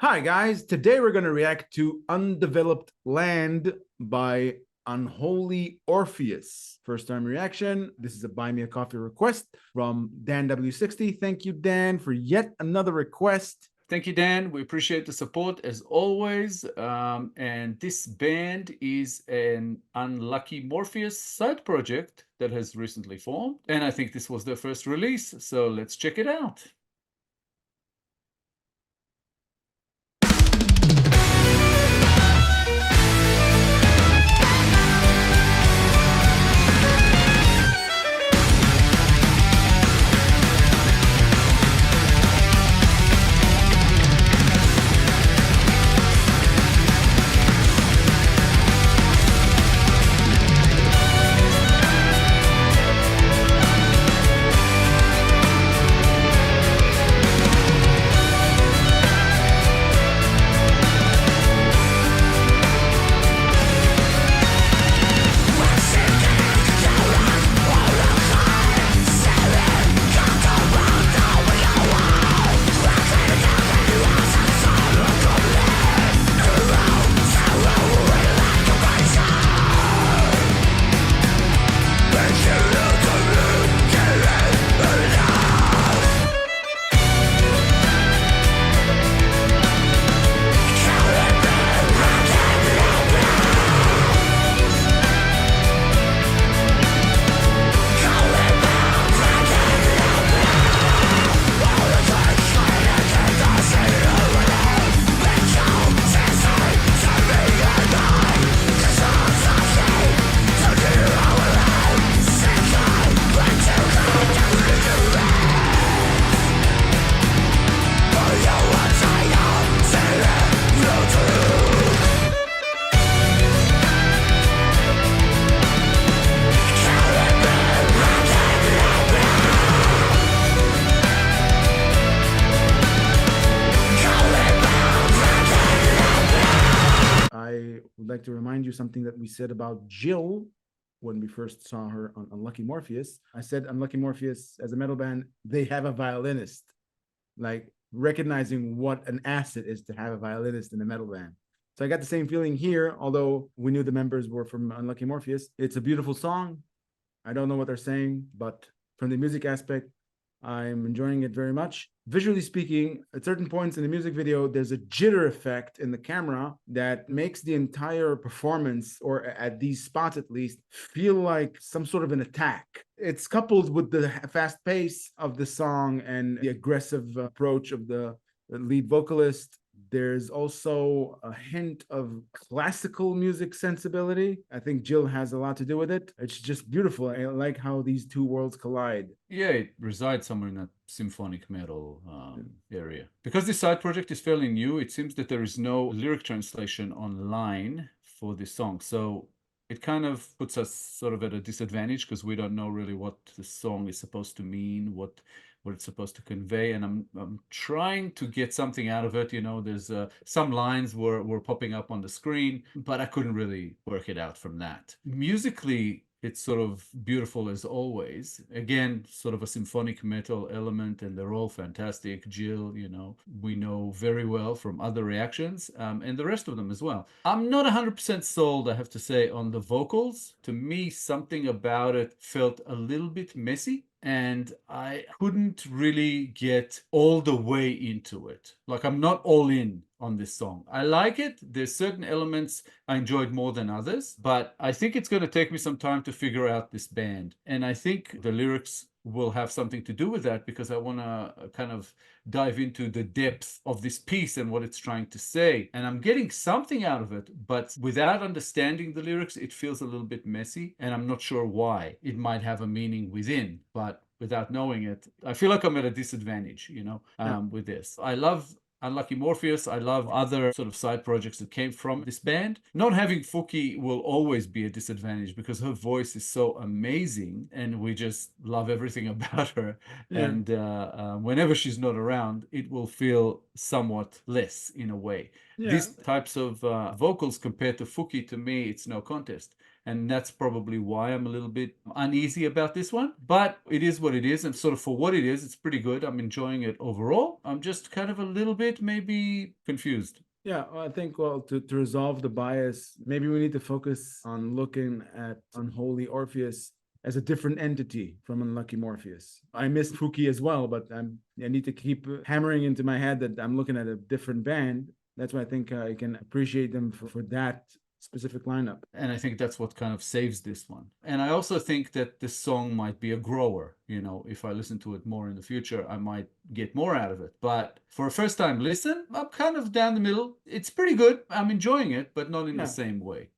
Hi guys, today we're going to react to Undeveloped Land by Unholy Orpheus. First time reaction. This is a Buy Me a Coffee request from Dan W60. Thank you, Dan, for yet another request. Thank you, Dan. We appreciate the support as always. And this band is an Unlucky Morpheus side project that has recently formed. And I think this was their first release. So let's check it out. I would like to remind you something that we said about Jill when we first saw her on Unlucky Morpheus. I said Unlucky Morpheus, as a metal band, they have a violinist. Like recognizing what an asset is to have a violinist in a metal band. So I got the same feeling here, although we knew the members were from Unlucky Morpheus. It's a beautiful song. I don't know what they're saying, but from the music aspect, I'm enjoying it very much. Visually speaking, at certain points in the music video, there's a jitter effect in the camera that makes the entire performance, or at these spots at least, feel like some sort of an attack. It's coupled with the fast pace of the song and the aggressive approach of the lead vocalist. There's also a hint of classical music sensibility. I think Jill has a lot to do with it. It's just beautiful. I like how these two worlds collide. Yeah, it resides somewhere in that symphonic metal area. Because this side project is fairly new, it seems that there is no lyric translation online for this song. So it kind of puts us sort of at a disadvantage because we don't know really what the song is supposed to mean, what it's supposed to convey, and I'm trying to get something out of it. You know, there's some lines were popping up on the screen, but I couldn't really work it out from that. Musically, it's sort of beautiful as always. Again, sort of a symphonic metal element, and they're all fantastic. Jill, you know, we know very well from other reactions, and the rest of them as well. I'm not 100% sold, I have to say, on the vocals. To me, something about it felt a little bit messy, and I couldn't really get all the way into it. Like, I'm not all in on this song. I like it. There's certain elements I enjoyed more than others, but I think it's going to take me some time to figure out this band. And I think the lyrics will have something to do with that, because I want to kind of dive into the depth of this piece and what it's trying to say. And I'm getting something out of it, but without understanding the lyrics, it feels a little bit messy, and I'm not sure why. It might have a meaning within, but without knowing it, I feel like I'm at a disadvantage, you know, with this. I love Unlucky Morpheus. I love other sort of side projects that came from this band. Not having Fuki will always be a disadvantage because her voice is so amazing and we just love everything about her. Yeah. And whenever she's not around, it will feel somewhat less in a way. Yeah. These types of vocals compared to Fuki, to me, it's no contest. And that's probably why I'm a little bit uneasy about this one. But it is what it is. And sort of for what it is, it's pretty good. I'm enjoying it overall. I'm just kind of a little bit maybe confused. Yeah, well, I think, well, to resolve the bias, maybe we need to focus on looking at Unholy Orpheus as a different entity from Unlucky Morpheus. I miss Fuki as well, but I need to keep hammering into my head that I'm looking at a different band. That's why I think I can appreciate them for that specific lineup. And I think that's what kind of saves this one. And I also think that this song might be a grower. You know, if I listen to it more in the future, I might get more out of it. But for a first time listen, I'm kind of down the middle. It's pretty good. I'm enjoying it, but not in the same way.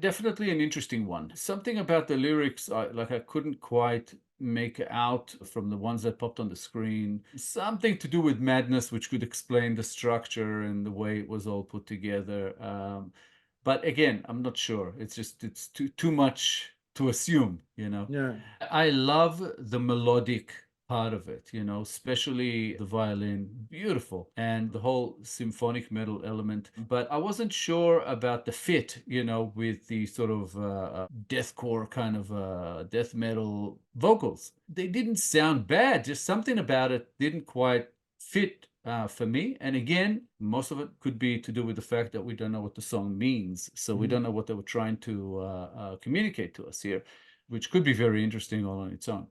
Definitely an interesting one. Something about the lyrics, I couldn't quite make out from the ones that popped on the screen. Something to do with madness, which could explain the structure and the way it was all put together. But again, I'm not sure. It's too much to assume, you know. Yeah. I love the melodic part of it, you know, especially the violin, beautiful, and the whole symphonic metal element. But I wasn't sure about the fit, you know, with the sort of deathcore kind of death metal vocals. They didn't sound bad, just something about it didn't quite fit for me. And again, most of it could be to do with the fact that we don't know what the song means. So we don't know what they were trying to communicate to us here, which could be very interesting all on its own.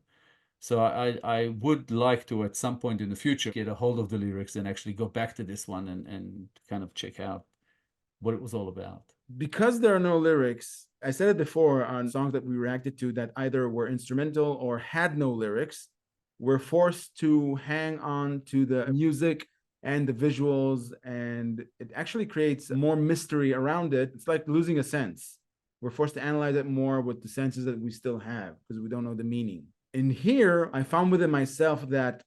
So I would like to, at some point in the future, get a hold of the lyrics and actually go back to this one and kind of check out what it was all about. Because there are no lyrics, I said it before on songs that we reacted to that either were instrumental or had no lyrics, we're forced to hang on to the music and the visuals, and it actually creates more mystery around it. It's like losing a sense. We're forced to analyze it more with the senses that we still have because we don't know the meaning. In here, I found within myself that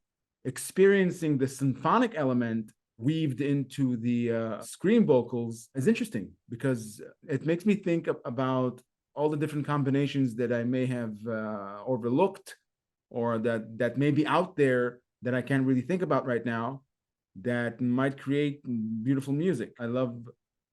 experiencing the symphonic element weaved into the scream vocals is interesting because it makes me think about all the different combinations that I may have overlooked or that may be out there that I can't really think about right now that might create beautiful music. I love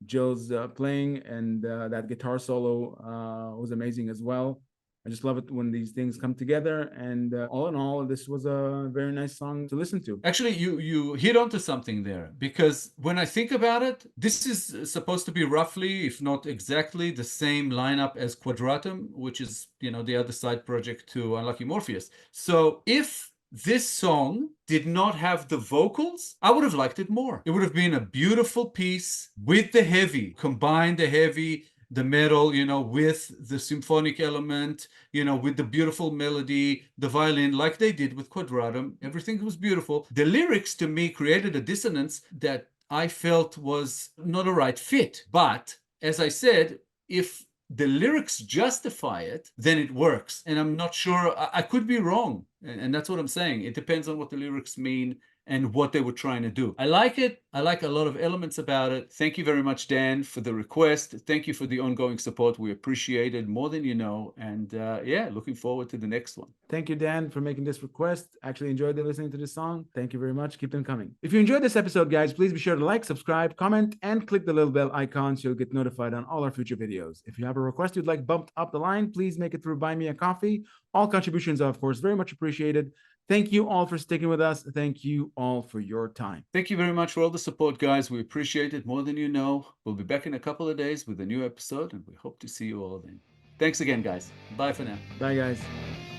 Joe's playing, and that guitar solo was amazing as well. I just love it when these things come together. And all in all, this was a very nice song to listen to. Actually, you hit onto something there, because when I think about it, this is supposed to be roughly, if not exactly, the same lineup as Quadratum, which is, you know, the other side project to Unlucky Morpheus. So if this song did not have the vocals, I would have liked it more. It would have been a beautiful piece with the heavy, combine the heavy, the metal, you know, with the symphonic element, you know, with the beautiful melody, the violin, like they did with Quadratum. Everything was beautiful. The lyrics to me created a dissonance that I felt was not a right fit. But as I said, if the lyrics justify it, then it works. And I'm not sure, I could be wrong. And that's what I'm saying. It depends on what the lyrics mean and what they were trying to do. I like it. I like a lot of elements about it. Thank you very much, Dan, for the request. Thank you for the ongoing support. We appreciate it more than you know. And yeah, looking forward to the next one. Thank you, Dan, for making this request. Actually enjoyed listening to this song. Thank you very much. Keep them coming. If you enjoyed this episode, guys, please be sure to like, subscribe, comment, and click the little bell icon so you'll get notified on all our future videos. If you have a request you'd like bumped up the line, please make it through Buy Me a Coffee. All contributions are, of course, very much appreciated. Thank you all for sticking with us. Thank you all for your time. Thank you very much for all the support, guys. We appreciate it more than you know. We'll be back in a couple of days with a new episode, and we hope to see you all then. Thanks again, guys. Bye for now. Bye, guys.